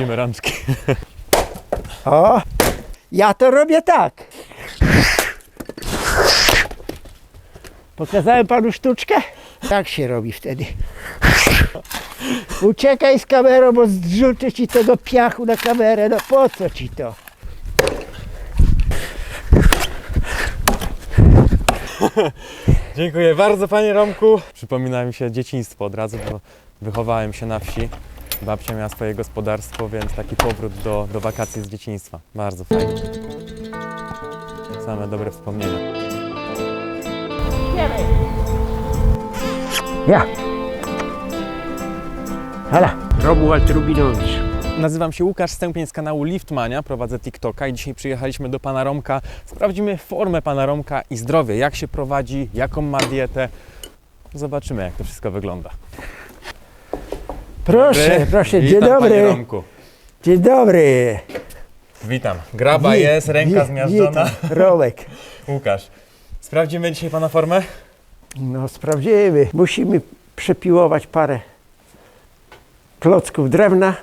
Sprawdzimy rączki. O, ja to robię tak. Pokazałem panu sztuczkę? Tak się robi wtedy. Uciekaj z kamerą, bo zrzucę ci tego piachu na kamerę. No po co ci to? Dziękuję bardzo, panie Romku. Przypomina mi się dzieciństwo od razu, bo wychowałem się na wsi. Babcia miała swoje gospodarstwo, więc taki powrót do wakacji z dzieciństwa. Bardzo fajnie. Same dobre wspomnienia. Ja. Hala. Romuald Rubinowicz. Nazywam się Łukasz Stępień z kanału Liftmania, prowadzę TikToka i dzisiaj przyjechaliśmy do pana Romka. Sprawdzimy formę pana Romka i zdrowie, jak się prowadzi, jaką ma dietę. Zobaczymy, jak to wszystko wygląda. Proszę, proszę, dzień Witam, panie dobry. Romku. Dzień dobry. Witam. Graba jest, ręka zmiażdżona. Witam, Romek. Łukasz, sprawdzimy dzisiaj pana formę? No sprawdzimy. Musimy przepiłować parę klocków drewna.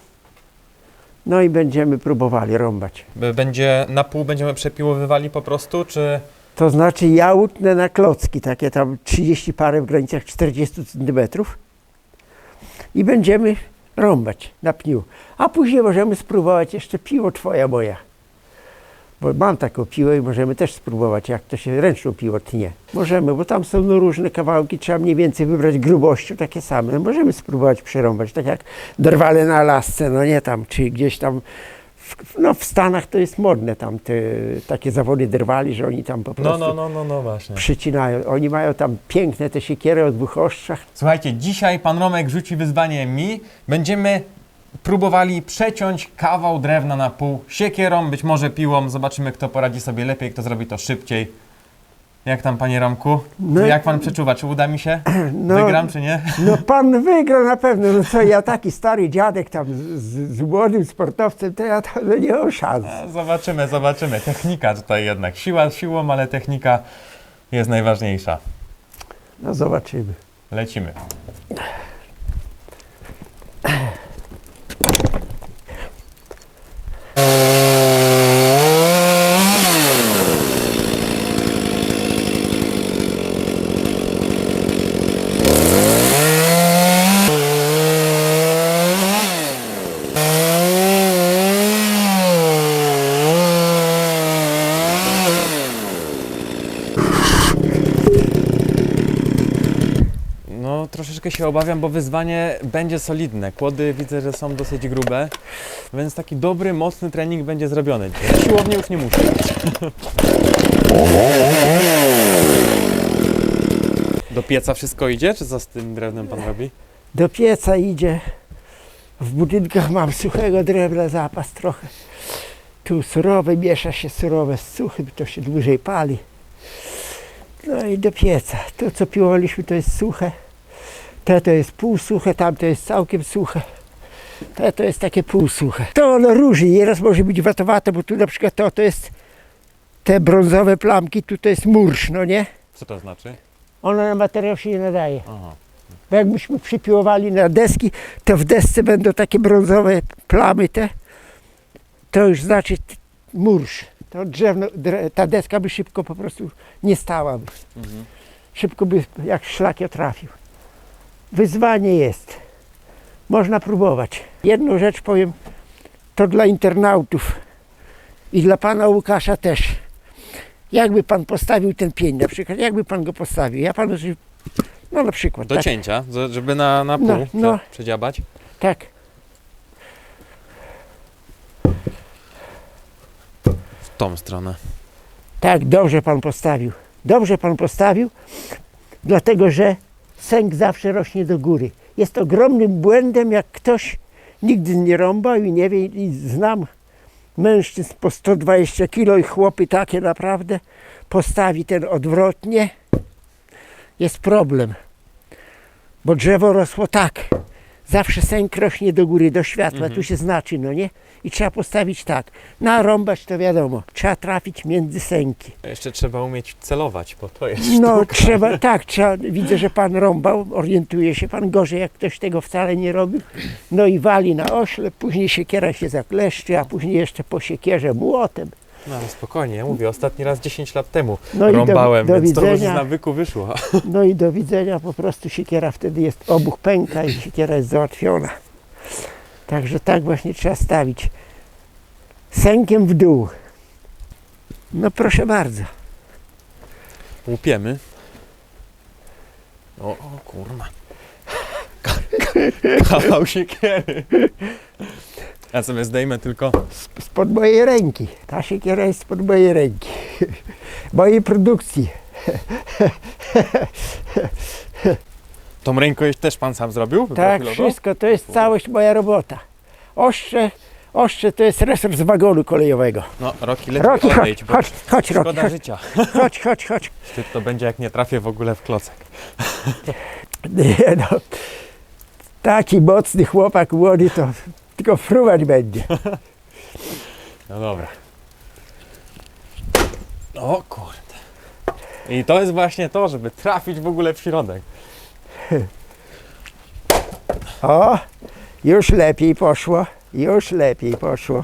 No i będziemy próbowali rąbać. Będzie na pół będziemy przepiłowywali po prostu, czy... To znaczy ja utnę na klocki, takie tam 30 parę w granicach 40 cm i będziemy rąbać na pniu. A później możemy spróbować jeszcze piło twoja moja. Bo mam taką piłę i możemy też spróbować, jak to się ręczną piło tnie. Możemy, bo tam są no różne kawałki, trzeba mniej więcej wybrać grubością takie same. Możemy spróbować przerąbać, tak jak drwale na Alasce, no nie tam, czy gdzieś tam, w Stanach to jest modne, tam te takie zawody drwali, że oni tam po prostu No właśnie. przycinają. Oni mają tam piękne te siekiery o dwóch ostrzach. Słuchajcie, dzisiaj pan Romek rzuci wyzwanie mi. Będziemy próbowali przeciąć kawał drewna na pół siekierą, być może piłą. Zobaczymy, kto poradzi sobie lepiej, kto zrobi to szybciej. Jak tam, panie Romku? No, jak pan przeczuwa? Czy uda mi się? No, Wygram, czy nie? No pan wygra na pewno, no co ja taki stary dziadek tam z młodym sportowcem, to ja tam no nie mam szans. Zobaczymy. Technika tutaj jednak. Siła siłą, ale technika jest najważniejsza. No zobaczymy. Lecimy. No, troszeczkę się obawiam, bo wyzwanie będzie solidne. Kłody widzę, że są dosyć grube, więc taki dobry, mocny trening będzie zrobiony. Na siłownię już nie muszę. Do pieca wszystko idzie, czy co z tym drewnem pan robi? Do pieca idzie. W budynkach mam suchego drewna zapas trochę. Tu surowe, miesza się surowe z suchym, to się dłużej pali. No i do pieca. To co piłowaliśmy to jest suche. To jest półsuche, tamto jest całkiem suche. To jest takie półsuche. To ono różni, nieraz może być watowate, bo tu na przykład to jest te brązowe plamki, tu to jest mursz, no nie? Co to znaczy? Ono na materiał się nie nadaje. Aha. Bo jakbyśmy przypiłowali na deski, to w desce będą takie brązowe plamy te. To już znaczy mursz. To drzewno, ta deska by szybko po prostu nie stała. Szybko by jak szlak ją trafił. Wyzwanie jest. Można próbować. Jedną rzecz powiem, to dla internautów i dla pana Łukasza też. Jakby pan postawił ten pień, na przykład, jakby pan go postawił? Ja panu, no na przykład. Do tak, cięcia, żeby na pół No. przedziabać. tak. W tą stronę. Tak, dobrze pan postawił. Dobrze pan postawił, dlatego że sęk zawsze rośnie do góry. Jest ogromnym błędem, jak ktoś nigdy nie rąbał i nie wie, i znam mężczyzn po 120 kg i chłopy takie naprawdę, postawi ten odwrotnie, jest problem. Bo drzewo rosło tak, zawsze sęk rośnie do góry, do światła, tu się znaczy, no nie? I trzeba postawić tak. Narąbać to wiadomo, trzeba trafić między sęki. Jeszcze trzeba umieć celować, bo to jest No sztuka. trzeba, tak, trzeba, widzę, że pan rąbał, orientuje się pan gorzej, jak ktoś tego wcale nie robi. No i wali na oślep, później siekiera się zakleszczy, a później jeszcze po siekierze młotem. No ale spokojnie, ja mówię, ostatni raz 10 lat temu No i rąbałem, do więc to już z widzenia. nawyku wyszło. No i do widzenia, po prostu siekiera wtedy jest, obuch pęka i siekiera jest załatwiona. Także tak właśnie trzeba stawić. Sękiem w dół. No proszę bardzo. Łupiemy. O kurna. Kawał siekiery. Ja sobie zdejmę tylko. Spod mojej ręki. Ta siekiera jest spod mojej ręki. Mojej produkcji. Tą rękojeść też pan sam zrobił? Tak, Wyprofilował? wszystko, to jest całość moja robota. Ostrze to jest resort z wagonu kolejowego. No, Roki lepiej Roki, odejdź, bo chodź, Roki, szkoda życia. chodź. Wstyd to będzie, jak nie trafię w ogóle w klocek. Nie no, taki mocny chłopak młody to tylko fruwać będzie. No dobra. O kurde. I to jest właśnie to, żeby trafić w ogóle w środek. O, już lepiej poszło, już lepiej poszło.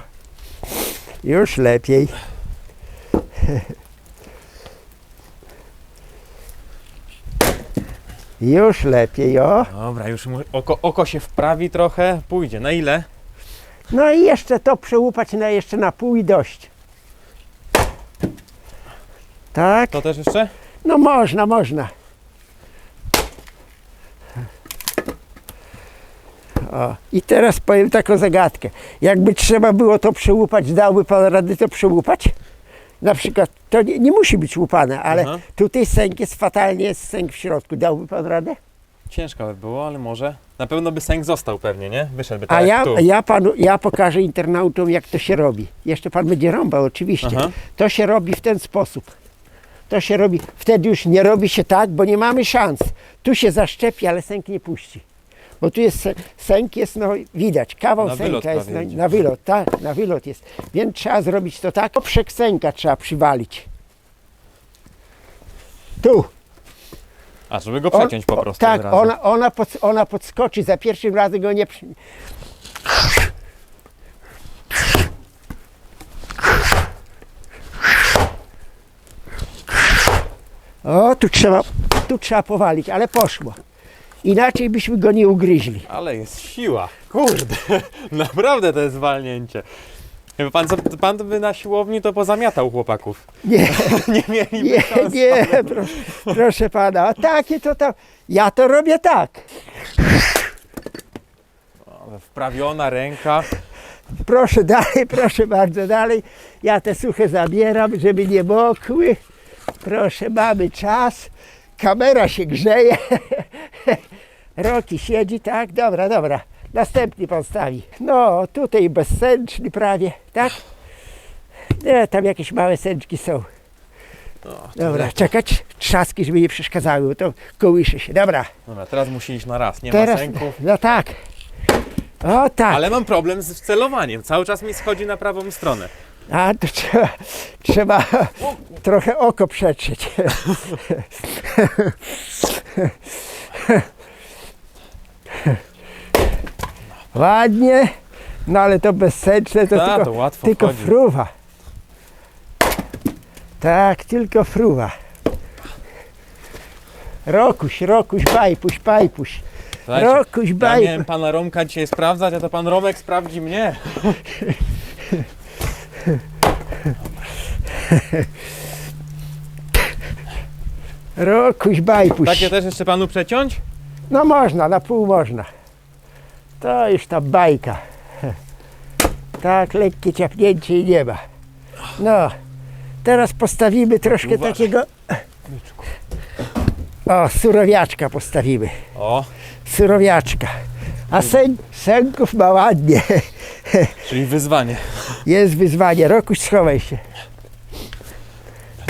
Już lepiej. Już lepiej, o. Dobra, już oko się wprawi trochę. Pójdzie. Na ile? No i jeszcze to przełupać jeszcze na pół i dość. Tak? To też jeszcze? No można. O, i teraz powiem taką zagadkę. Jakby trzeba było to przełupać, dałby pan radę to przełupać? Na przykład, to nie musi być łupane, ale Aha. tutaj sęk jest fatalnie, jest sęk w środku. Dałby pan radę? Ciężko by było, ale może. Na pewno by sęk został pewnie, nie? Wyszedłby A tak jak tu. ja pokażę internautom, jak to się robi. Jeszcze pan będzie rąbał, oczywiście. Aha. To się robi w ten sposób. To się robi, wtedy już nie robi się tak, bo nie mamy szans. Tu się zaszczepi, ale sęk nie puści. Bo tu jest sęk jest, no widać, kawał Na wylot sęka jest prawie idzie. na wylot, tak, na wylot jest. Więc trzeba zrobić to tak, poprzek sęka trzeba przywalić. Tu. A, żeby go przeciąć po prostu Tak, od razu. ona podskoczy, za pierwszym razem go nie przy... O, tu trzeba powalić, ale poszło. Inaczej byśmy go nie ugryźli. Ale jest siła. Kurde, naprawdę to jest walnięcie. Jakby pan by na siłowni to pozamiatał chłopaków. Nie, Nie mieliby nie, szans. nie, proszę pana, a takie to tam, ja to robię tak. Ale wprawiona ręka. Proszę dalej, proszę bardzo dalej. Ja te suche zabieram, żeby nie mokły. Proszę, mamy czas. Kamera się grzeje. Roki siedzi, tak? Dobra. Następny pan stawi. No, tutaj bezsęczny prawie, tak? Nie, tam jakieś małe sęczki są. Dobra, czekać, trzaski, żeby nie przeszkadzały, bo to kołysze się. Dobra, Dobra, teraz musi iść na raz. Nie ma teraz, sęków. no tak. O tak. Ale mam problem z celowaniem. Cały czas mi schodzi na prawą stronę. A to trzeba trochę oko przetrzeć. Ładnie, no ale to bezsensne, to Ta, tylko, to łatwo tylko wchodzi. fruwa. Tak, tylko fruwa. Rokuś, bajpuś. Słuchajcie, Rokuś, ja bajpuś. miałem pana Romka dzisiaj sprawdzać, a to pan Romek sprawdzi mnie. Rokuś, bajpuś. Takie też jeszcze panu przeciąć? No można, na pół można. To już ta bajka. Tak, lekkie ciapnięcie i nie ma. No, teraz postawimy troszkę Uważaj. takiego... O, surowiaczka postawimy. O, Surowiaczka. A sęków ma ładnie. czyli wyzwanie. Jest wyzwanie. Rokuś, schowaj się.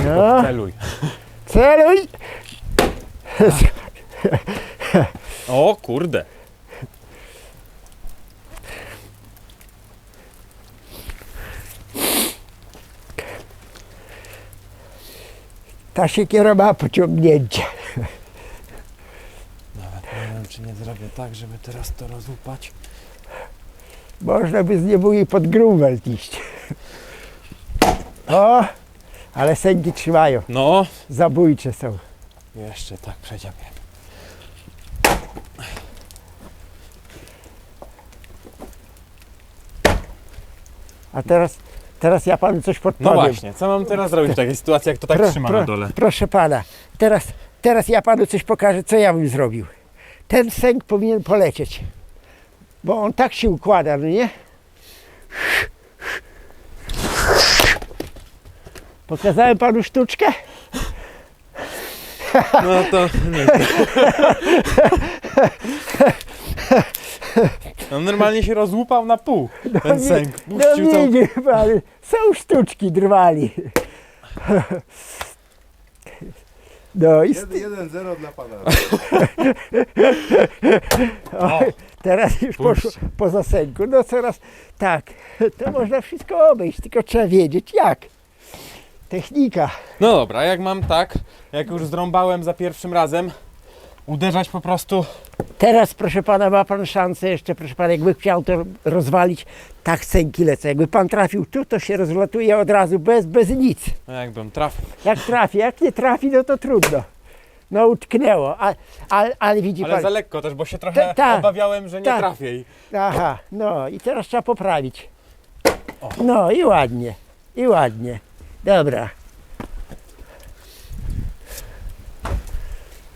No, Celuj. celuj. O kurde. Ta siekiera ma pociągnięcie. Nawet nie wiem, czy nie zrobię tak, żeby teraz to rozłupać. Można by z niemu i pod Grunwald iść. O, ale sęki trzymają. No, Zabójcze są. jeszcze tak przejdziemy. A teraz ja panu coś No podpowiem. właśnie, co mam teraz zrobić w takiej sytuacji, jak to tak trzyma na dole? Proszę pana, teraz ja panu coś pokażę, co ja bym zrobił. Ten sęk powinien polecieć, bo on tak się układa, no nie? Pokazałem panu sztuczkę? No to nie. On normalnie się rozłupał na pół, ten sęk. Puścił No tą... widzi pan, są sztuczki drwali. No i 1-0 dla pana. O, teraz już puść. poszło po zasęku. No coraz tak, to można wszystko obejść, tylko trzeba wiedzieć jak. Technika. No dobra, jak mam tak, jak już zrąbałem za pierwszym razem, uderzać po prostu... Teraz, proszę pana, ma pan szansę jeszcze, proszę pana, jakby chciał to rozwalić, tak sęki lecą. Jakby pan trafił tu, to się rozlatuje od razu, bez nic. No jakbym trafił. Jak trafi, jak nie trafi, no to trudno. No utknęło, ale widzi Ale pan. za lekko też, bo się trochę Tak, obawiałem, że nie tak. trafię. I... Aha, no i teraz trzeba poprawić. O. No i ładnie, i ładnie. Dobra.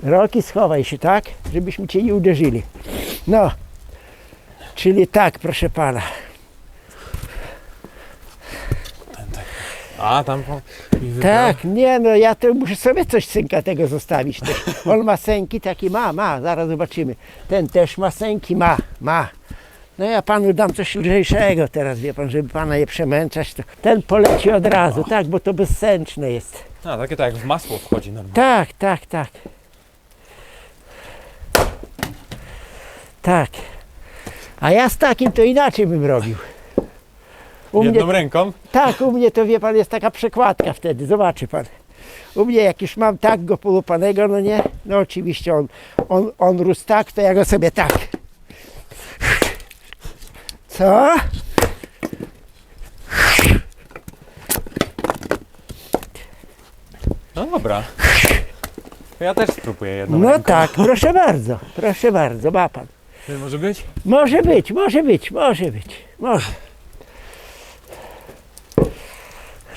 Roki, schowaj się, tak? Żebyśmy cię nie uderzyli. No, czyli tak, proszę pana. A, tam... i wybrał. Tak, nie no, ja to muszę sobie coś synka tego zostawić. On ma sęki, taki ma, zaraz zobaczymy. Ten też ma sęki, ma. No ja panu dam coś lżejszego teraz, wie pan, żeby pana nie przemęczać. To ten poleci od razu, tak, bo to bezsęczne jest. A, takie tak jak w masło wchodzi normalnie. Tak. Tak. A ja z takim to inaczej bym robił. U mnie, Jedną ręką? tak, u mnie to wie pan jest taka przekładka wtedy, zobaczy pan. U mnie jak już mam tak go połupanego, no nie, no oczywiście on rósł tak, to ja go sobie tak. Co? No dobra. To ja też spróbuję jedną No ręką. tak, proszę bardzo, ma pan. Czy może być? Może być.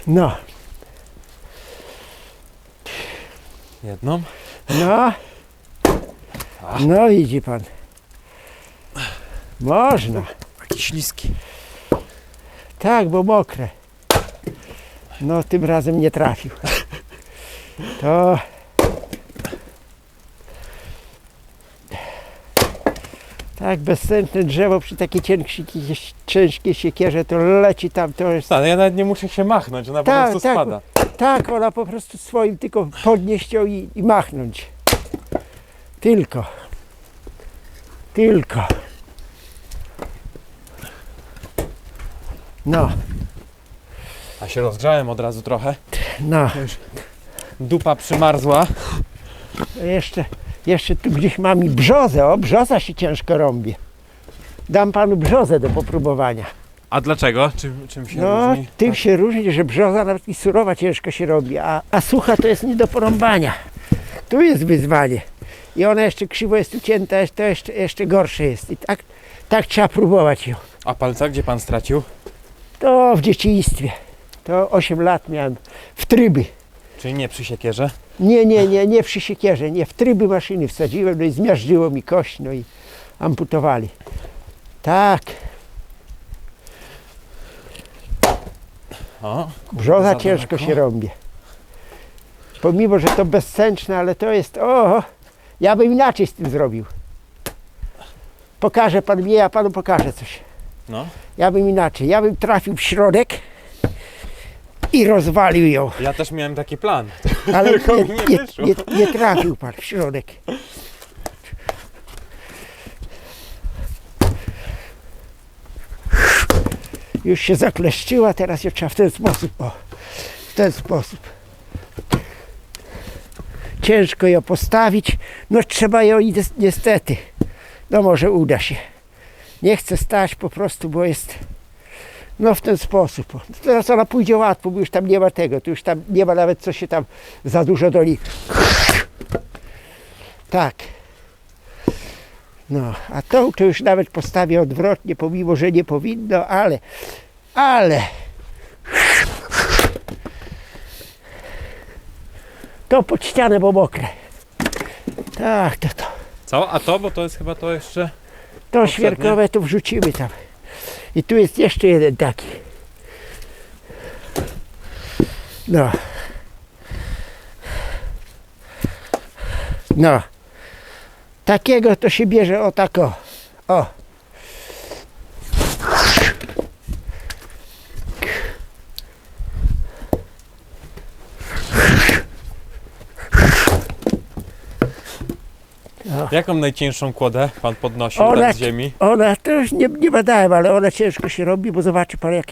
No, Jedną? no widzi pan. Można. Taki śliski. Tak, bo mokre. No tym razem nie trafił. To... Tak, bezsętne drzewo przy takiej ciężkiej siekierze to leci tam, to jest... Tak, ja nawet nie muszę się machnąć, ona po prostu spada. Tak, ona po prostu swoim tylko podnieść ją i machnąć. Tylko. No, A się rozgrzałem od razu trochę. no. Dupa przymarzła. Jeszcze tu gdzieś mam i brzozę. O, brzoza się ciężko rąbie. Dam panu brzozę do popróbowania. A dlaczego? Czym się No, różni? tym się różni, że brzoza nawet i surowa ciężko się robi, a sucha to jest nie do porąbania. Tu jest wyzwanie. I ona jeszcze krzywo jest ucięta, to jeszcze gorsze jest. I tak trzeba próbować ją. A palca gdzie pan stracił? To w dzieciństwie. To 8 lat miałem w tryby. Czyli nie przy siekierze? Nie przy siekierze, nie, w tryby maszyny wsadziłem, no i zmiażdżyło mi kość, no i amputowali. Tak, O, brzoza za ciężko daleko. się rąbie. Pomimo, że to bezsęczne, ale to jest, ja bym inaczej z tym zrobił. Pokaże pan mnie, ja panu pokażę coś. No, Ja bym inaczej, ja bym trafił w środek i rozwalił ją. ja też miałem taki plan. Ale Tylko mi nie wyszło. nie trafił pan w środek. Już się zakleszczyła, teraz ją trzeba w ten sposób. O, w ten sposób. ciężko ją postawić, no trzeba ją i niestety, no może uda się. Nie chcę stać po prostu, bo jest, no w ten sposób. Teraz ona pójdzie łatwo, bo już tam nie ma tego, tu już tam nie ma nawet co się tam za dużo do niej. Tak. No, a tą to już nawet postawię odwrotnie, pomimo, że nie powinno, ale to pod ścianę, bo mokre. Tak, to. Co? A to? Bo to jest chyba to jeszcze... To poprzednie. świerkowe to wrzucimy tam. I tu jest jeszcze jeden taki. No. No. Takiego to się bierze o tak o. O. Jaką najcięższą kłodę pan podnosił tak z ziemi? Ona to już nie badałem, ale ona ciężko się robi, bo zobaczy pan jak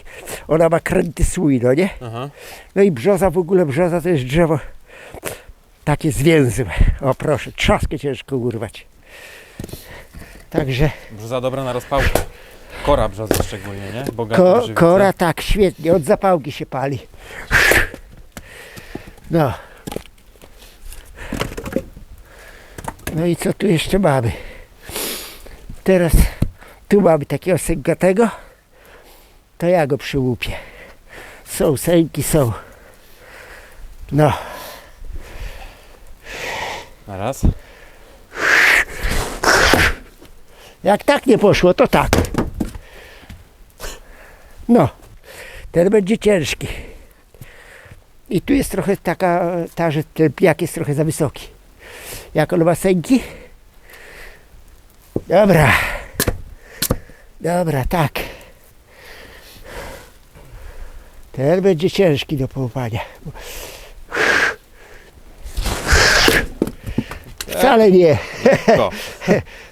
ona ma kręty słój, no nie? Aha. No i brzoza w ogóle, brzoza to jest drzewo takie zwięzłe. O proszę, trzaskę ciężko urwać. Także Brzoza dobra na rozpałkę. Kora brzozy szczególnie, nie? Bogata w żywice. kora tak, świetnie, od zapałki się pali. No. No i co tu jeszcze mamy? Teraz tu mamy takiego sęgatego. To ja go przyłupię. Są sęki, są. No. Na raz. Jak tak nie poszło, to tak. No. Ten będzie ciężki. I tu jest trochę taka, że ten pijak jest trochę za wysoki. Jak on ma sęki? Dobra. Dobra, tak. Ten będzie ciężki do połupania. Wcale nie. To.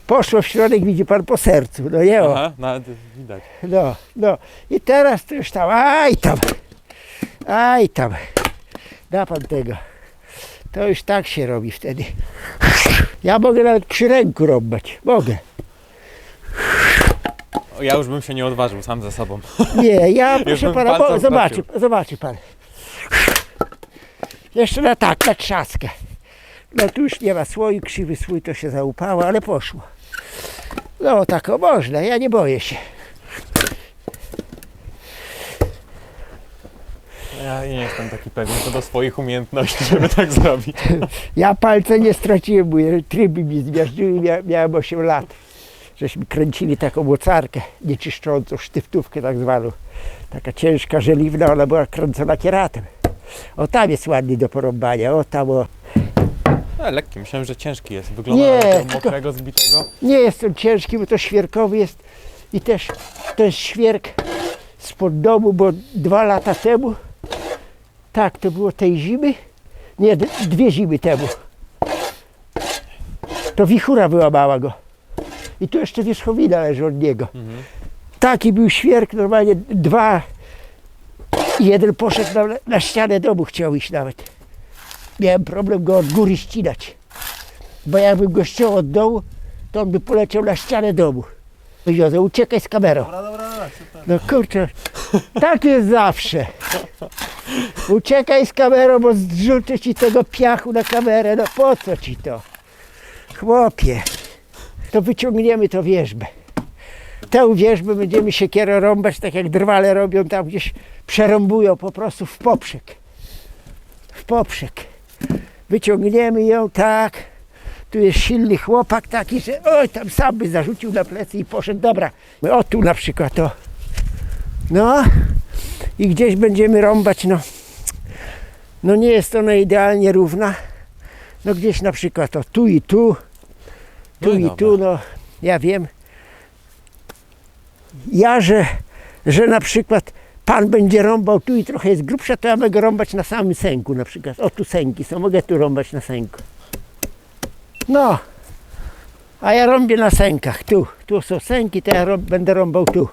Poszło w środek, widzi pan, po sercu. No nie o. Aha, nawet widać. No. I teraz to już tam, aj tam. Da pan tego. To już tak się robi wtedy. Ja mogę nawet przy ręku rąbać. Mogę. O, ja już bym się nie odważył sam ze sobą. Nie, ja proszę bym pana, palcem zobaczy pan. Jeszcze na trzaskę. No tu już nie ma słoju, krzywy słój to się zaupało, ale poszło. No tak o można, ja nie boję się. Ja nie jestem taki pewny co do swoich umiejętności, żeby tak zrobić. Ja palce nie straciłem, bo tryby mi zmiażdżyły, miałem 8 lat. Żeśmy kręcili taką mocarkę nieczyszczącą, sztyftówkę tak zwaną. Taka ciężka, żeliwna, ona była kręcona kieratem. O tam jest ładny do porąbania, o tam o. Lekki, myślałem, że ciężki jest. Wygląda Nie, na takiego tylko- mokrego, zbitego. Nie jest on ciężki, bo to świerkowy jest i też to jest świerk spod domu, bo 2 lata temu, tak to było tej zimy, nie, 2 zimy temu, to wichura wyłamała go i tu jeszcze wierzchowina leży od niego. Taki był świerk, normalnie 2, jeden poszedł na ścianę domu, chciał iść nawet. Miałem problem go od góry ścinać, bo jakbym go ściął od dołu, to on by poleciał na ścianę domu. Józef, uciekaj z kamerą. No kurczę, tak jest zawsze. Uciekaj z kamerą, bo zrzucę ci tego piachu na kamerę. No po co ci to? Chłopie, to wyciągniemy to wierzbę. Tę wierzbę będziemy siekierą rąbać, tak jak drwale robią, tam gdzieś przerąbują po prostu w poprzek. W poprzek. Wyciągniemy ją tak. Tu jest silny chłopak taki, że oj, tam sam by zarzucił na plecy i poszedł. Dobra, o tu na przykład to. No i gdzieś będziemy rąbać, no nie jest ona idealnie równa. No gdzieś na przykład o tu i tu, tu No i i dobra. tu, no ja wiem. Ja, że na przykład pan będzie rąbał tu i trochę jest grubsza, to ja mogę rąbać na samym sęku na przykład. O tu sęki są, mogę tu rąbać na sęku. No, a ja rąbię na sękach, tu są sęki, to ja będę rąbał tu.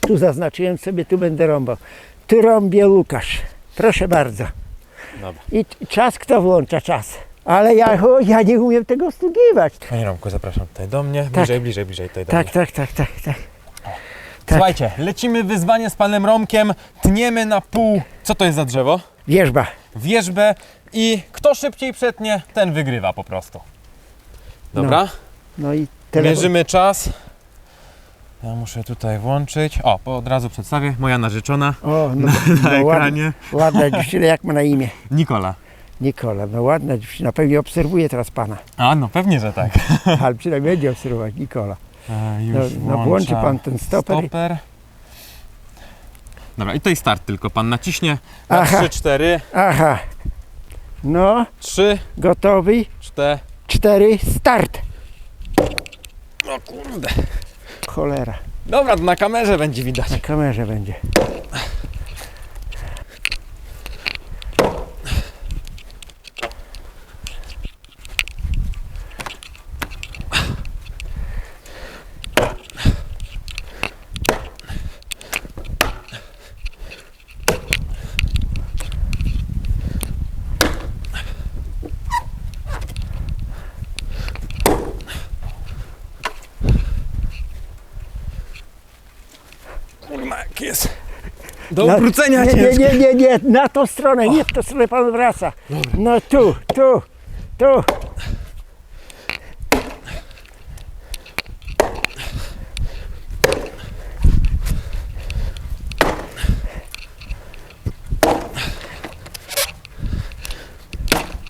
Tu zaznaczyłem sobie, tu będę rąbał. Tu rąbię Łukasz, proszę bardzo. Dobra. I czas, kto włącza czas? Ale ja nie umiem tego obsługiwać. Panie Romku, zapraszam tutaj do mnie. Tak. Bliżej tutaj do Tak, mnie. tak. Słuchajcie, lecimy wyzwanie z panem Romkiem, tniemy na pół, co to jest za drzewo? Wierzba. Wierzbę i kto szybciej przetnie, ten wygrywa po prostu. Dobra? No i telefon. Mierzymy czas. Ja muszę tutaj włączyć. O, od razu przedstawię. Moja narzeczona O, no, na no ekranie. ładna dziewczyna, jak ma na imię? Nikola. Nikola, no ładna dziewczyna, pewnie obserwuje teraz pana. A, no pewnie, że tak. Ale przynajmniej będzie obserwować, Nikola. Już No włączy pan ten stoper. Dobra, i tutaj start tylko pan naciśnie. Na Aha. 3, 4, Aha. No, 3, gotowy, 4. 4, start. O kurde. Cholera, Dobra, to na kamerze będzie widać. na kamerze będzie. Kurwa, jak jest. Do obrócenia nie, ciężkie. nie, na tą stronę, nie w tą stronę pan wraca. No tu.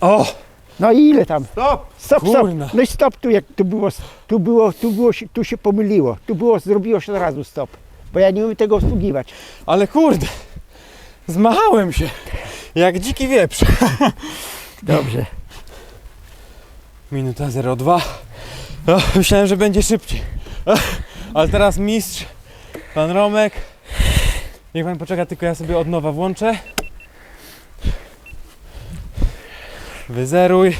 O! No i ile tam? Stop! Stop. Kurna. No i stop tu, jak tu się pomyliło. Zrobiło się od razu stop. Bo ja nie umiem tego obsługiwać. Ale kurde, zmachałem się jak dziki wieprz. Dobrze. Minuta 02. O, myślałem, że będzie szybciej. Ale teraz mistrz, pan Romek. Niech pan poczeka, tylko ja sobie od nowa włączę. Wyzeruj.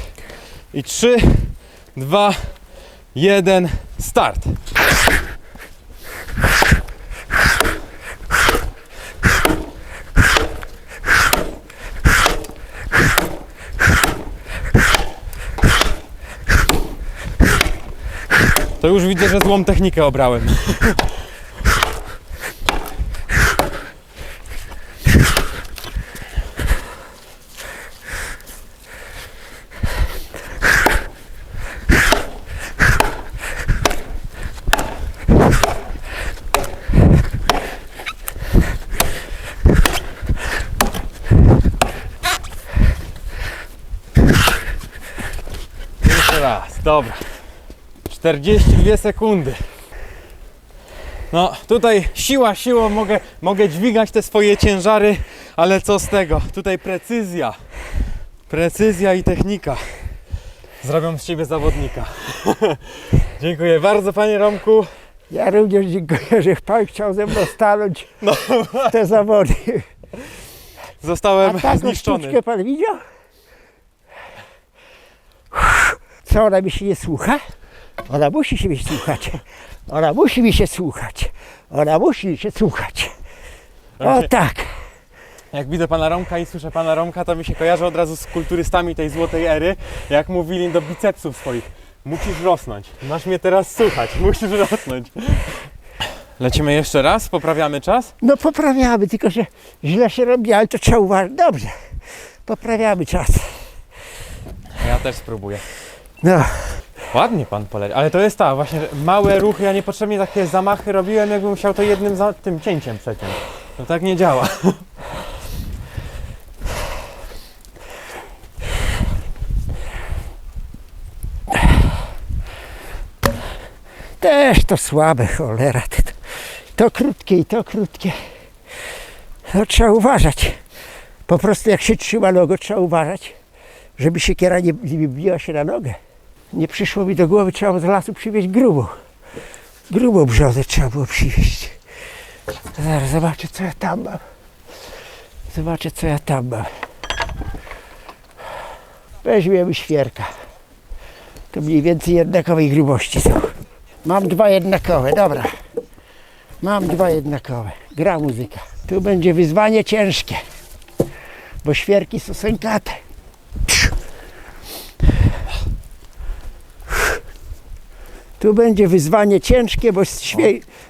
I 3, 2, 1, start. To już widzę, że złą technikę obrałem. Jeszcze raz, dobra. 42 sekundy. No tutaj siłą mogę dźwigać te swoje ciężary, ale co z tego? Tutaj precyzja i technika zrobią z ciebie zawodnika. Dziękuję bardzo, panie Romku. Ja również dziękuję, że pan chciał ze mną stanąć w te zawody. Zostałem A taką zniszczony. sztuczkę pan widział? Co, ona mi się nie słucha? Ona musi się mnie słuchać. Ona musi mi się słuchać. Ona musi mi się słuchać. O tak. Jak widzę pana Romka i słyszę pana Romka, to mi się kojarzy od razu z kulturystami tej złotej ery, jak mówili do bicepsów swoich: musisz rosnąć, masz mnie teraz słuchać, musisz rosnąć. Lecimy jeszcze raz, poprawiamy czas. No poprawiamy, tylko że źle się robi, ale to trzeba uważać. Dobrze. Poprawiamy czas. Ja też spróbuję. No. Ładnie pan poleciał, ale to jest właśnie że małe ruchy, ja niepotrzebnie takie zamachy robiłem, jakbym chciał to jednym tym cięciem przeciąć. To tak nie działa. Też to słabe, cholera. To krótkie i to krótkie. No trzeba uważać. Po prostu jak się trzyma nogę, trzeba uważać, żeby siekiera nie biła się na nogę. Nie przyszło mi do głowy, trzeba z lasu przywieźć grubą brzozę trzeba było przywieźć. Zaraz zobaczę, co ja tam mam. Weźmiemy świerka. To mniej więcej jednakowej grubości są. Mam dwa jednakowe, dobra. Mam dwa jednakowe. Gra muzyka. Tu będzie wyzwanie ciężkie, bo świerki są sękate. Tu będzie wyzwanie ciężkie, bo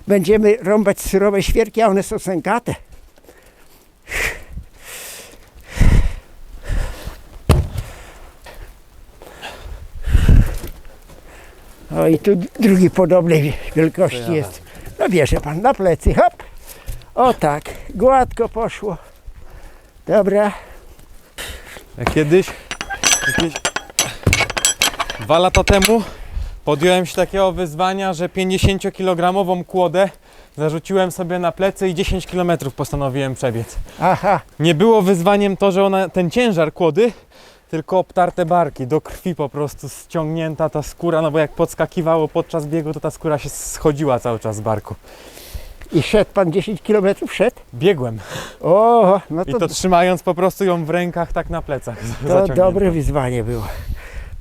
będziemy rąbać surowe świerki, a one są sękate. O i tu drugi podobnej wielkości jest. No bierze pan na plecy, hop. O tak, gładko poszło. Dobra. Ja kiedyś, jakieś 2 lata temu podjąłem się takiego wyzwania, że 50-kilogramową kłodę zarzuciłem sobie na plecy i 10 km postanowiłem przebiec. Aha, Nie było wyzwaniem to, że ten ciężar kłody, tylko obtarte barki, do krwi po prostu ściągnięta ta skóra, no bo jak podskakiwało podczas biegu, to ta skóra się schodziła cały czas z barku. i szedł pan 10 km szedł? Biegłem O, no i to trzymając po prostu ją w rękach tak na plecach. to zaciągnięte. dobre wyzwanie było.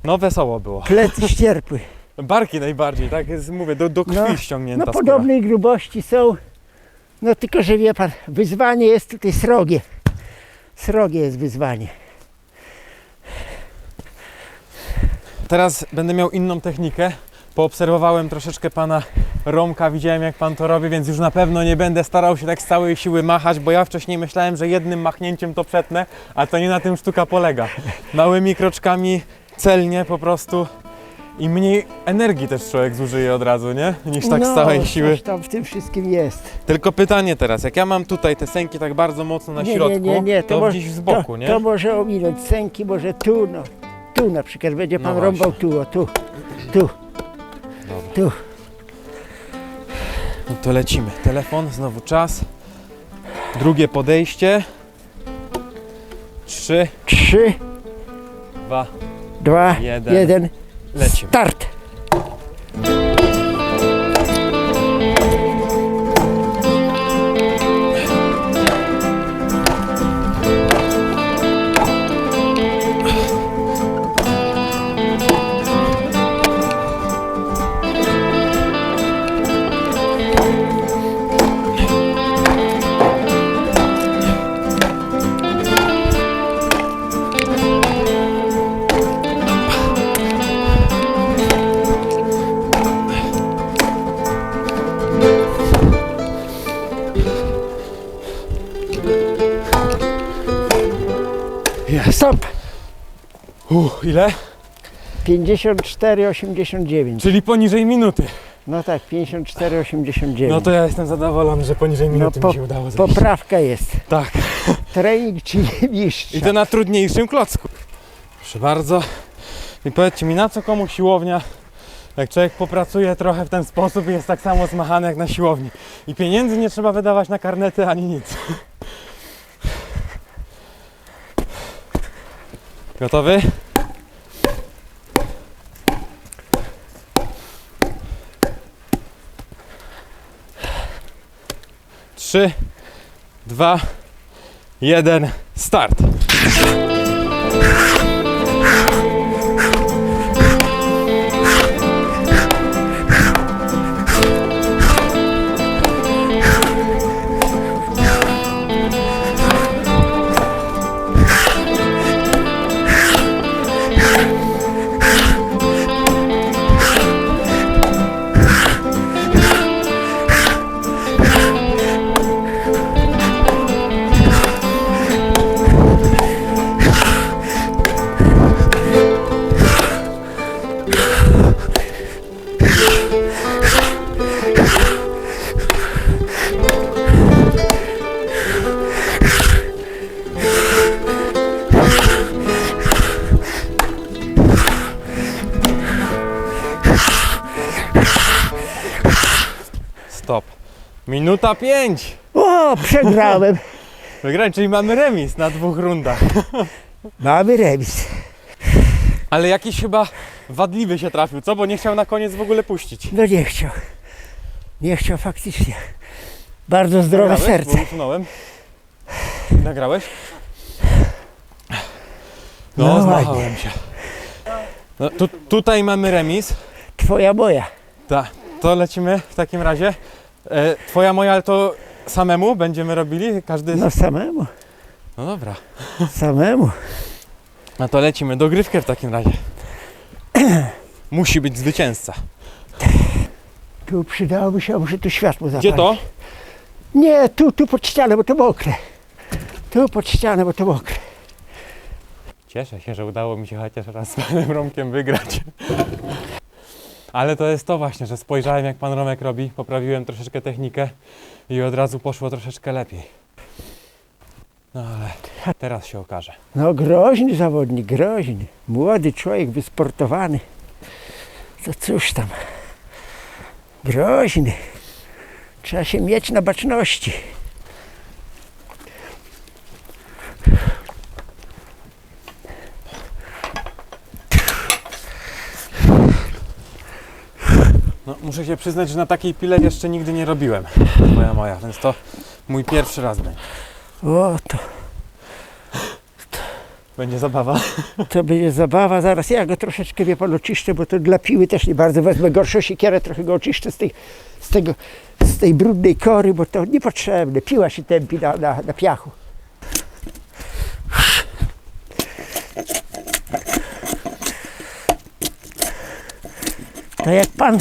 No wesoło było. Plecy ścierpły. Barki najbardziej, tak jest, mówię, do krwi No, ściągnięta No skóra. podobnej grubości są. No tylko, że wie pan, wyzwanie jest tutaj srogie. Srogie jest wyzwanie. Teraz będę miał inną technikę. Poobserwowałem troszeczkę pana Romka, widziałem jak pan to robi, więc już na pewno nie będę starał się tak z całej siły machać, bo ja wcześniej myślałem, że jednym machnięciem to przetnę, a to nie na tym sztuka polega. Małymi kroczkami, celnie po prostu i mniej energii też człowiek zużyje od razu, nie? Niż tak z całej siły. Coś tam w tym wszystkim jest. Tylko pytanie teraz, jak ja mam tutaj te sęki tak bardzo mocno na środku, to może- gdzieś z boku, nie? To może ominąć sęki, może tu, no. Tu na przykład będzie pan No rąbał tu, o tu. Tu. Tu. No to lecimy. Telefon, znowu czas. Drugie podejście. 3, 3, 2, 2, Jeden. 1. lecimy. Start. Stop. Ile? 54,89. Czyli poniżej minuty. No tak, 54,89. No to ja jestem zadowolony, że poniżej minuty mi się udało zrobić. poprawka jest. Tak. Trening czy mistrz. I to na trudniejszym klocku. Proszę bardzo. I powiedzcie mi, na co komu siłownia, jak człowiek popracuje trochę w ten sposób i jest tak samo zmachany jak na siłowni. I pieniędzy nie trzeba wydawać na karnety ani nic. Gotowy? Trzy, 2, 1, start. Stop. Minuta 5. O, przegrałem. Wygrałem, czyli mamy remis na 2 rundach. Mamy remis. Ale jakiś chyba wadliwy się trafił, co? Bo nie chciał na koniec w ogóle puścić. No nie chciał. Nie chciał faktycznie. Bardzo zdrowe Nagrałeś? serce. Bo usunąłem. Nagrałeś? No, No zmachałem się. No, tutaj mamy remis. Twoja moja. Tak, to lecimy w takim razie. Twoja, moja, ale to samemu będziemy robili? Każdy... No samemu. No dobra. Samemu. No to lecimy dogrywkę w takim razie. Musi być zwycięzca. Tu przydałoby się, a muszę tu światło zapalić. Gdzie to? Nie, tu pod ścianę, bo to mokre. Tu pod ścianę, bo to mokre. Cieszę się, że udało mi się chociaż raz z panem Romkiem wygrać. Ale to jest to właśnie, że spojrzałem jak pan Romek robi, poprawiłem troszeczkę technikę i od razu poszło troszeczkę lepiej. No ale teraz się okaże. No groźny zawodnik, groźny. Młody człowiek, wysportowany. To cóż tam. Groźny. Trzeba się mieć na baczności. No, muszę się przyznać, że na takiej pile jeszcze nigdy nie robiłem. Moja, więc to mój pierwszy raz będzie. O, Będzie zabawa. to będzie zabawa. Zaraz ja go troszeczkę, wie pan, oczyszczę, bo to dla piły też nie bardzo wezmę gorszą siekierę, trochę go oczyszczę z tej brudnej kory, bo to niepotrzebne. Piła się tępi na piachu. To jak pan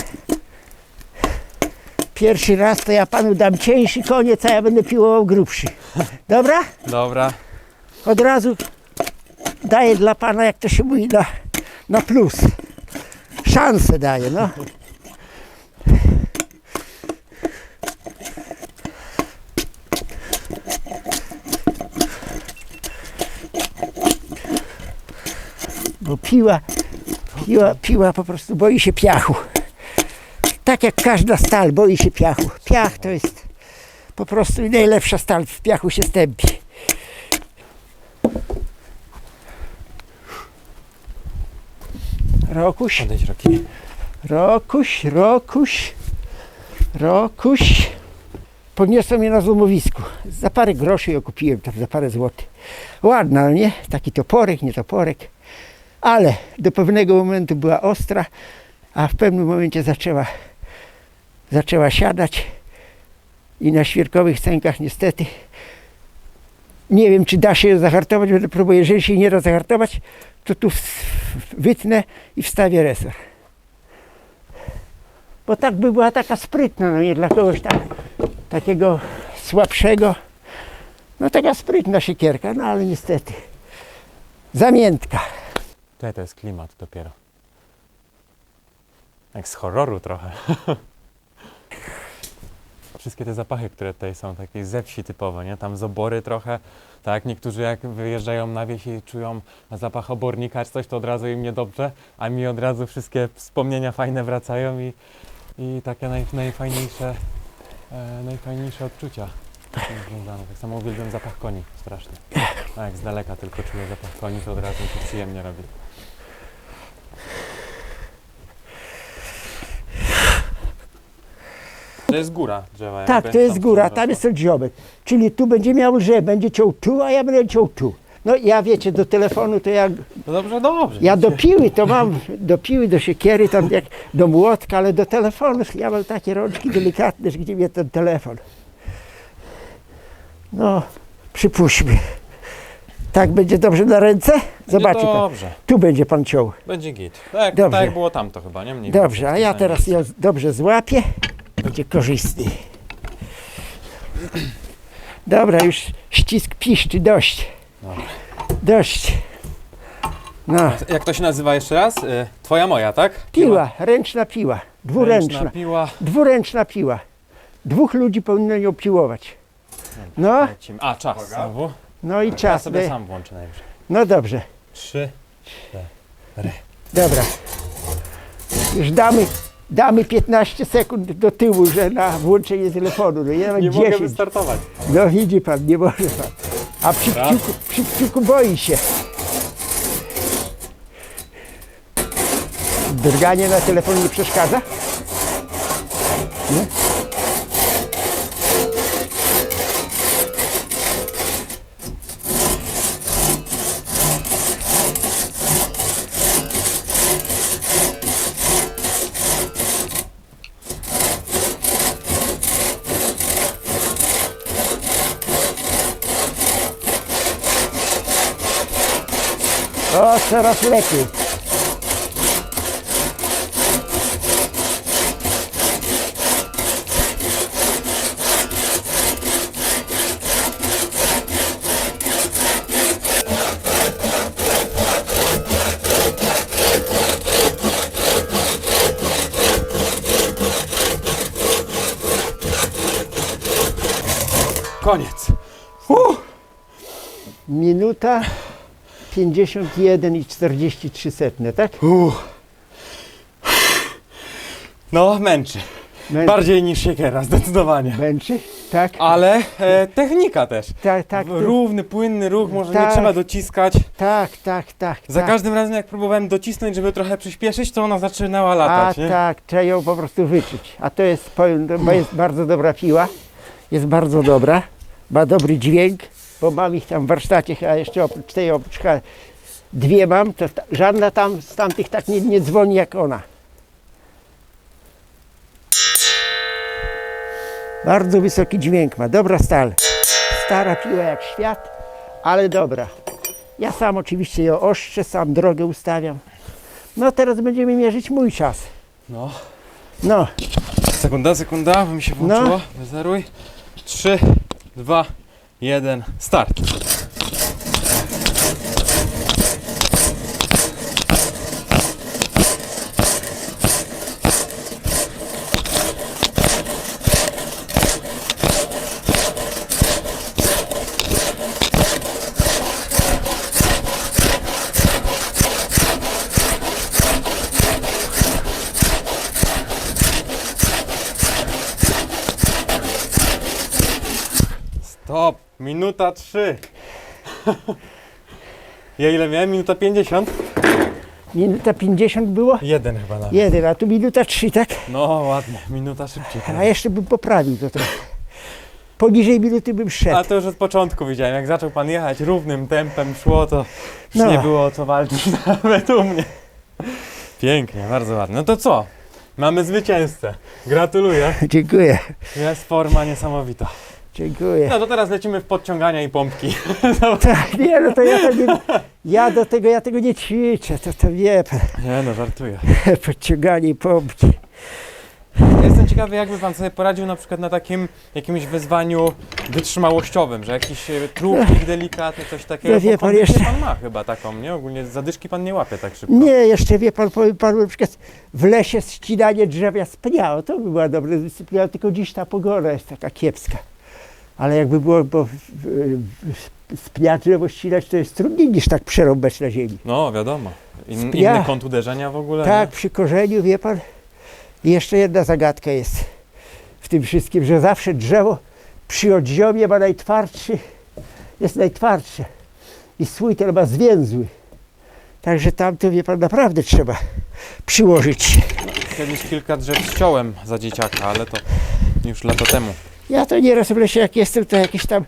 pierwszy raz, to ja panu dam cieńszy koniec, a ja będę piłował grubszy. Dobra? Dobra. Od razu daję dla pana, jak to się mówi, na plus. Szansę daję, no. Bo piła po prostu boi się piachu. Tak jak każda stal boi się piachu. Piach to jest po prostu najlepsza stal, w piachu się stępi. Rokuś, Odejdź, Roki. Rokuś. Podniosłem je na złomowisku. Za parę groszy ją kupiłem, tam za parę złotych. Ładna, no nie? Taki toporek, nie toporek. Ale do pewnego momentu była ostra, a w pewnym momencie zaczęła siadać i na świerkowych stękach niestety nie wiem, czy da się ją zahartować, będę próbował, jeżeli się nie da zahartować, to tu wytnę i wstawię resor. Bo tak by była taka sprytna, no nie dla kogoś takiego słabszego. No taka sprytna siekierka, no ale niestety zamiętka. To jest klimat dopiero. Jak z horroru trochę. Wszystkie te zapachy, które tutaj są, takie ze wsi typowe, nie? Tam z obory trochę. Tak jak niektórzy jak wyjeżdżają na wieś i czują zapach obornika czy coś, to od razu im niedobrze, a mi od razu wszystkie wspomnienia fajne wracają i takie najfajniejsze odczucia związane. Tak samo uwielbiam zapach koni, strasznie. A jak z daleka tylko czuję zapach koni, to od razu mi się przyjemnie robi. To jest góra drzewa. Tak, jakby, to jest góra, tam rosło. jest oddziobek. Czyli tu będzie miał lże, będzie ciął tu, a ja będę ciął tu. No ja wiecie, do telefonu to No dobrze. ja do piły to mam, do siekiery, tam jak do młotka, ale do telefonu ja mam takie rączki delikatne, że gdzie mnie ten telefon. No, przypuśćmy. Tak będzie dobrze na ręce? Zobaczy pan. Dobrze, Tu będzie pan ciął. będzie git. Tak Dobrze. jak było tamto chyba, nie? Mniej Dobrze, więcej a ja w tym teraz samym ją dobrze złapię. Będzie korzystny. Dobra, już ścisk piszczy, dość. Dobra. Dość. No, miejscu. Jak to się nazywa jeszcze raz? Twoja moja, tak? piła, ręczna piła, dwuręczna. piła. Dwuręczna piła. 2 ludzi powinno ją piłować. No, Lecimy. A, czas znowu. no i Ja czas. sobie sam włączę najwyżej. No dobrze, 3. dobra. Już damy 15 sekund do tyłu, że na włączenie telefonu. No ja mam Nie 10. mogę wystartować. No widzi pan, nie może pan. A przy kciuku boi się. Drganie na telefonie nie przeszkadza? Nie? O, coraz lepiej. koniec. Minuta 51 i 43 setne, tak? No, męczy. Bardziej niż siekiera, zdecydowanie. Męczy? Tak. Ale technika też. Tak. Równy, płynny ruch, może nie Tak. trzeba dociskać. Tak. Za każdym razem jak próbowałem docisnąć, żeby trochę przyspieszyć, to ona zaczynała latać, nie? Tak, trzeba ją po prostu wyczuć. A to jest, powiem, bo jest bardzo dobra piła. Jest bardzo dobra. Ma dobry dźwięk, bo mam ich tam w warsztacie, a jeszcze oprócz tej, dwie mam, to żadna tam z tamtych tak nie dzwoni jak ona. Bardzo wysoki dźwięk ma, dobra stal. Stara piła jak świat, ale dobra. Ja sam oczywiście ją oszczę, sam drogę ustawiam. No teraz będziemy mierzyć mój czas. No. No, Sekunda, bo mi się włączyło. Wyzeruj. 3, 2, 1, start. Stop. Minuta 3. Ja ile miałem? Minuta 50? minuta 50 było? 1 chyba nawet. 1, a tu minuta 3, tak? No ładnie, minuta szybciej. A jeszcze bym poprawił to trochę. Poniżej minuty bym szedł. A to już od początku widziałem, jak zaczął pan jechać równym tempem szło, to już No. nie było o co walczyć nawet u mnie. Pięknie, bardzo ładnie. No to co? Mamy zwycięzcę. Gratuluję. Dziękuję, Jest forma niesamowita. dziękuję. No to teraz lecimy w podciągania i pompki. Tak, nie, no to ja tego nie ćwiczę, to wie pan, Nie no, żartuję. podciąganie pompki. Ja jestem ciekawy, jakby pan sobie poradził na przykład na takim jakimś wyzwaniu wytrzymałościowym, że jakiś trupik delikatny, coś takiego. No wie Bo pan, kondycję jeszcze- pan ma chyba taką, nie? Ogólnie zadyszki pan nie łapie tak szybko. Nie, jeszcze wie pan, powiem panu, na przykład w lesie ścinanie drzewa z pnia, to by była dobra dyscyplina, tylko dziś ta pogoda jest taka kiepska. Ale jakby było, bo z pnia drzewo ścinać, to jest trudniej niż tak przerąbać na ziemi. No, wiadomo. Z pnia. Inny kąt uderzenia w ogóle. Tak, Nie? przy korzeniu, wie pan. I jeszcze jedna zagadka jest w tym wszystkim, że zawsze drzewo przy odziomie ma jest najtwardsze. I słój ten ma zwięzły. Także tam to, wie pan, naprawdę trzeba przyłożyć się. Kiedyś kilka drzew ściąłem za dzieciaka, ale to już lata temu. Ja to nieraz w lesie jak jestem, to jakieś tam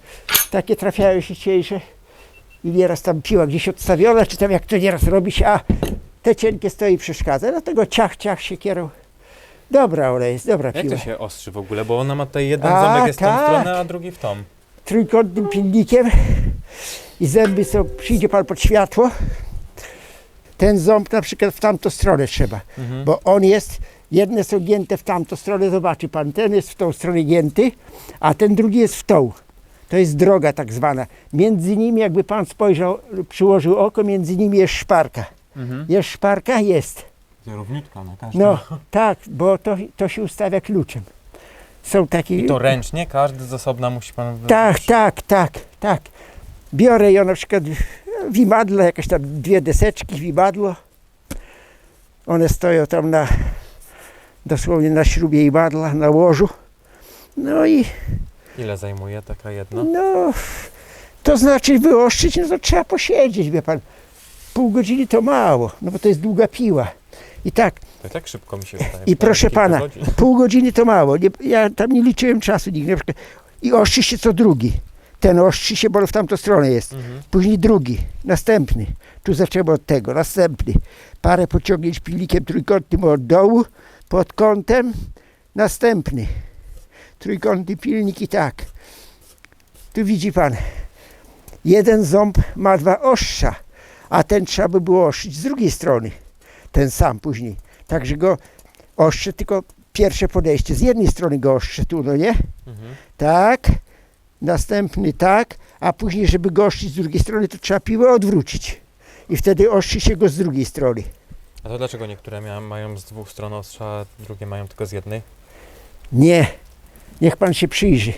takie trafiają się cieńsze i nieraz tam piła gdzieś odstawiona, czy tam jak to nieraz robi się, a te cienkie stoi i przeszkadza. Dlatego ciach siekierą. Dobra ona jest, dobra Jak piła. to się ostrzy w ogóle? Bo ona ma tutaj jeden A, ząbek jest w tą tak. stronę, a drugi w tą. Trójkątnym pilnikiem i zęby są, przyjdzie pan pod światło, ten ząb na przykład w tamtą stronę trzeba, bo on jest, jedne są gięte w tamtą stronę, zobaczy pan, ten jest w tą stronę gięty, a ten drugi jest w tą. To jest droga tak zwana. Między nimi, jakby pan spojrzał, przyłożył oko, między nimi jest szparka. Jest szparka? Jest. Kierowniczka na każdym. No tak, bo to się ustawia kluczem. Są takie... I to ręcznie? Każdy z osobna musi pan... Tak. Biorę ją na przykład w imadle, jakieś tam 2 deseczki w imadlo. One stoją tam dosłownie na śrubie imadla, na łożu. No i Ile zajmuje taka jedna? no, to znaczy wyostrzyć, no to trzeba posiedzieć, wie pan. Pół godziny to mało, no bo to jest długa piła. I tak, To tak szybko mi się wydaje. i proszę kilka pana, godzin. pół godziny to mało. Nie, ja tam nie liczyłem czasu nigdy. Na przykład. I ostrzy się co drugi. Ten ostrzy się, bo w tamtą stronę jest. Później drugi, następny. Tu zaczęło od tego, następny. Parę pociągnięć pilnikiem trójkątnym od dołu, pod kątem, następny. Trójkątny pilnik i tak. Tu widzi pan, jeden ząb ma 2 ostrza, a ten trzeba by było ostrzyć z drugiej strony. Ten sam później. Także go ostrzę, tylko pierwsze podejście. Z jednej strony go ostrzę tu, no nie? Tak. Następny tak, a później, żeby go ostrzyć z drugiej strony, to trzeba piłę odwrócić. I wtedy ostrzy się go z drugiej strony. A to dlaczego niektóre mają z 2 stron ostrza, a drugie mają tylko z jednej? Nie. Niech pan się przyjrzy.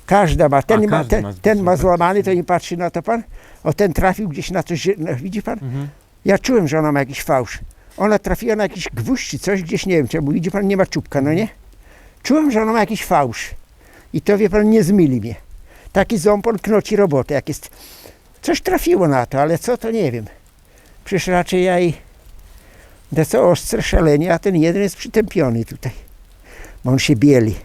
Każda ma. Ten, ma, każdy ten, ma ten ma złamany. złamany, to nie patrzy na to pan. O, ten trafił gdzieś na coś, no, widzi pan? Mhm. Ja czułem, że ona ma jakiś fałsz. Ona trafiła na jakiś gwóźdź czy coś, gdzieś nie wiem czemu. Widzi pan, nie ma czubka, no nie? Czułem, że ona ma jakiś fałsz. I to, wie pan, nie zmyli mnie. Taki ząb, on knoci robotę. Jak jest... Coś trafiło na to, ale co, to nie wiem. Przecież raczej ja i... To co ostre szalenie, a ten jeden jest przytępiony tutaj. Bo on się bieli.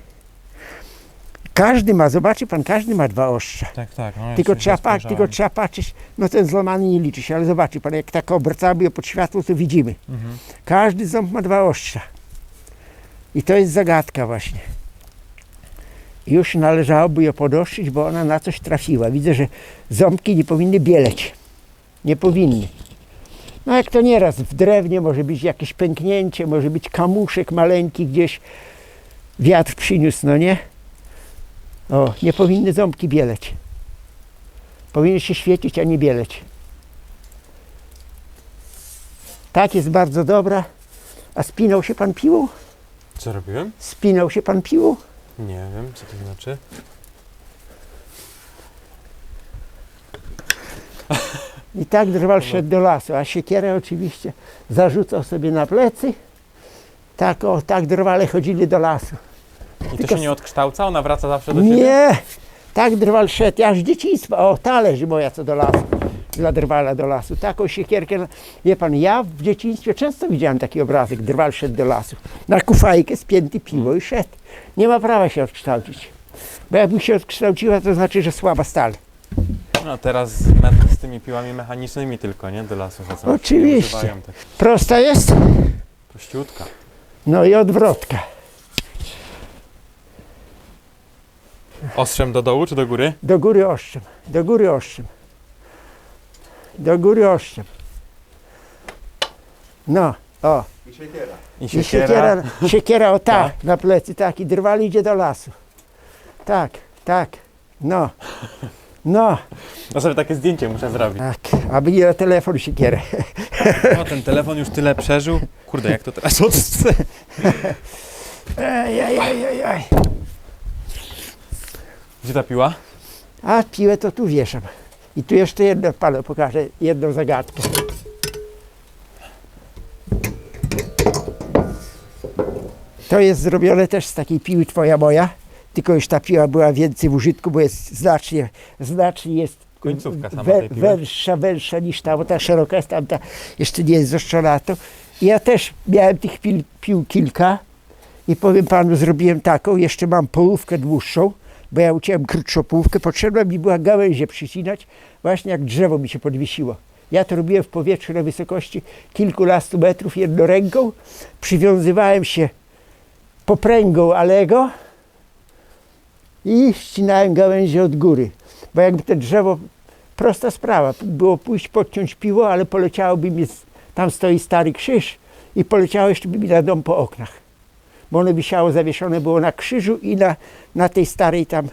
Każdy ma, zobaczy pan, każdy ma dwa ostrza. Tak, tak. No, Tylko jeszcze trzeba, się tylko trzeba patrzeć, no ten złamany nie liczy się, ale zobaczy pan, jak tak obracamy je pod światło, to widzimy. Mhm. Każdy ząb ma dwa ostrza. I to jest zagadka właśnie. Już należałoby ją podostrzyć, bo ona na coś trafiła. Widzę, że ząbki nie powinny bieleć. Nie powinny. No jak to nieraz w drewnie może być jakieś pęknięcie, może być kamuszek maleńki gdzieś. Wiatr przyniósł, no nie? O, nie powinny ząbki bieleć. Powinny się świecić, a nie bieleć. Tak jest bardzo dobra. A spinał się pan piłą? Co robiłem? Spinał się pan piłą? Nie wiem, co to znaczy. I tak drwal szedł do lasu, a siekierę oczywiście zarzucał sobie na plecy. Tak, o, tak drwale chodzili do lasu. I to Tylko się nie odkształca? Ona wraca zawsze do siebie? Nie! Tak drwal szedł, ja z dzieciństwa, o, ta leży moja co do lasu. Dla drwala do lasu. Taką siekierkę, wie pan, ja w dzieciństwie często widziałem taki obrazek, drwal szedł do lasu. Na kufajkę spięty piwo i szedł. Nie ma prawa się odkształcić. Bo jakby się odkształciła, to znaczy, że słaba stal. No teraz z tymi piłami mechanicznymi tylko, nie? Do lasu chodzą. Oczywiście. Nie używają tak Prosta jest? prościutka. No i odwrotka. Ostrzem do dołu czy do góry? Do góry ostrzem, do góry ostrzem. Do góry ostrzem. No, o. I I siekiera o tak, Tak. na plecy, tak. I drwal idzie do lasu. Tak, tak. No. No. No sobie takie zdjęcie muszę zrobić. Tak. Aby nie na telefon siekierę. O, ten telefon już tyle przeżył. Kurde, jak to teraz odstę? Ej. Gdzie ta piła? A piłę to tu wieszam. I tu jeszcze jedno panu pokażę, jedną zagadkę. To jest zrobione też z takiej piły twoja moja, tylko już ta piła była więcej w użytku, bo jest znacznie jest Końcówka sama tej piły. węższa niż ta, bo ta szeroka jest, tamta jeszcze nie jest zaostrzona. To ja też miałem tych pił kilka i powiem panu, zrobiłem taką, jeszcze mam połówkę dłuższą, bo ja uciąłem krótszą połówkę, potrzebna mi była gałęzie przycinać, właśnie jak drzewo mi się podwiesiło. Ja to robiłem w powietrzu na wysokości kilkunastu metrów jedną ręką, przywiązywałem się popręgą Alego i ścinałem gałęzie od góry, bo jakby to drzewo, prosta sprawa, było pójść, podciąć piło, ale poleciałoby mi, tam stoi stary krzyż i poleciało jeszcze by mi na dom po oknach, bo ono wisiało, zawieszone było na krzyżu i na tej starej tam,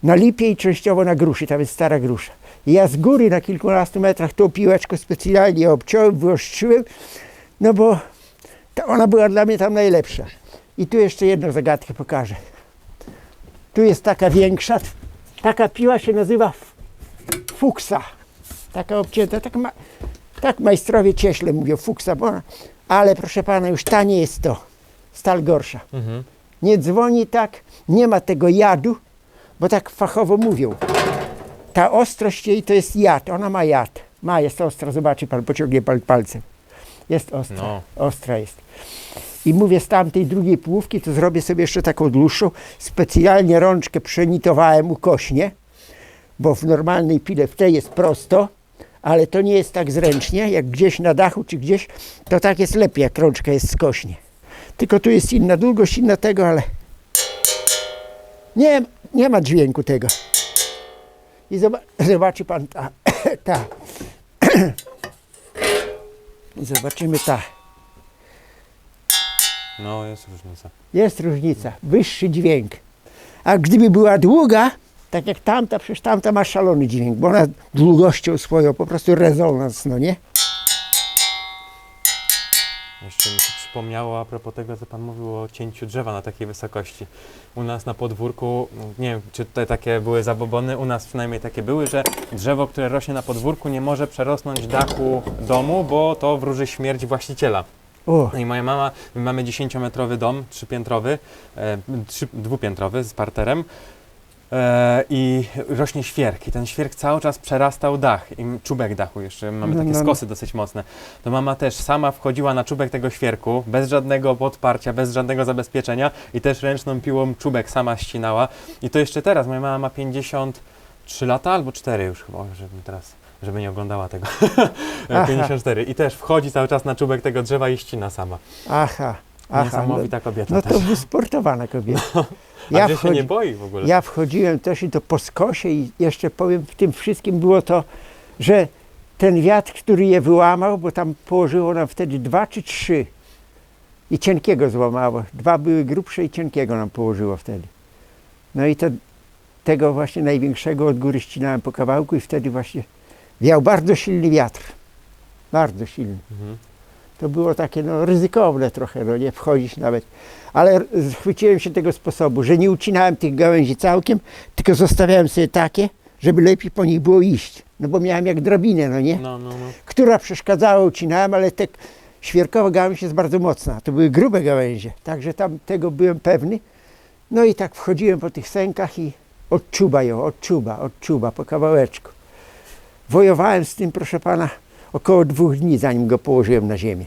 na lipie i częściowo na gruszy, tam jest stara grusza. I ja z góry na kilkunastu metrach tą piłeczkę specjalnie obciąłem, wyostrzyłem, no bo ona była dla mnie tam najlepsza. I tu jeszcze jedną zagadkę pokażę. Tu jest taka większa, taka piła się nazywa fuksa. Taka obcięta, tak majstrowie cieśle mówią, fuksa, bo ona, ale proszę pana, już ta nie jest to, stal gorsza. Mhm. Nie dzwoni tak, nie ma tego jadu, bo tak fachowo mówią. Ta ostrość jej to jest jad, ona ma jad. Jest ostra, zobaczy pan, pociągnie pan palcem. Jest ostra, No. ostra jest. I mówię, z tamtej drugiej połówki to zrobię sobie jeszcze taką dłuższą. Specjalnie rączkę przenitowałem ukośnie, bo w normalnej pile w tej jest prosto, ale to nie jest tak zręcznie, jak gdzieś na dachu czy gdzieś, to tak jest lepiej, jak rączka jest skośnie. Tylko tu jest inna długość, inna tego, ale nie ma dźwięku tego. I zobaczy pan ta. I zobaczymy ta. No, jest różnica. Jest różnica, wyższy dźwięk. A gdyby była długa, tak jak tamta, przecież tamta ma szalony dźwięk, bo ona długością swoją po prostu rezonans, no nie? Jeszcze mi się przypomniało a propos tego, co pan mówił o cięciu drzewa na takiej wysokości. U nas na podwórku, nie wiem, czy tutaj takie były zabobony, u nas przynajmniej takie były, że drzewo, które rośnie na podwórku, nie może przerosnąć dachu domu, bo to wróży śmierć właściciela. O, No i moja mama, my mamy 10-metrowy dom, 3-piętrowy, dwupiętrowy z parterem. I rośnie świerk i ten świerk cały czas przerastał dach i czubek dachu jeszcze, mamy takie skosy dosyć mocne. To mama też sama wchodziła na czubek tego świerku, bez żadnego podparcia, bez żadnego zabezpieczenia i też ręczną piłą czubek sama ścinała. I to jeszcze teraz, moja mama ma 53 lata albo 4 już chyba, żeby nie oglądała tego. 54 i też wchodzi cały czas na czubek tego drzewa i ścina sama. aha. Niesamowita kobieta No też. to wysportowana kobieta. A że się nie boi w ogóle. Ja wchodziłem też i to po skosie i jeszcze powiem, w tym wszystkim było to, że ten wiatr, który je wyłamał, bo tam położyło nam wtedy 2 czy 3 i cienkiego złamało. 2 były grubsze i cienkiego nam położyło wtedy. No i to tego właśnie największego od góry ścinałem po kawałku i wtedy właśnie wiał bardzo silny wiatr. Bardzo silny. Mhm. To było takie no, ryzykowne trochę, no nie wchodzić nawet. Ale chwyciłem się tego sposobu, że nie ucinałem tych gałęzi całkiem, tylko zostawiałem sobie takie, żeby lepiej po nich było iść. No bo miałem jak drabinę, no nie? No. Która przeszkadzała, ucinałem, ale te świerkowa gałęź jest bardzo mocna. To były grube gałęzie, także tam tego byłem pewny. No i tak wchodziłem po tych sękach i od czuba, po kawałeczku. Wojowałem z tym, proszę pana, około 2 dni, zanim go położyłem na ziemię.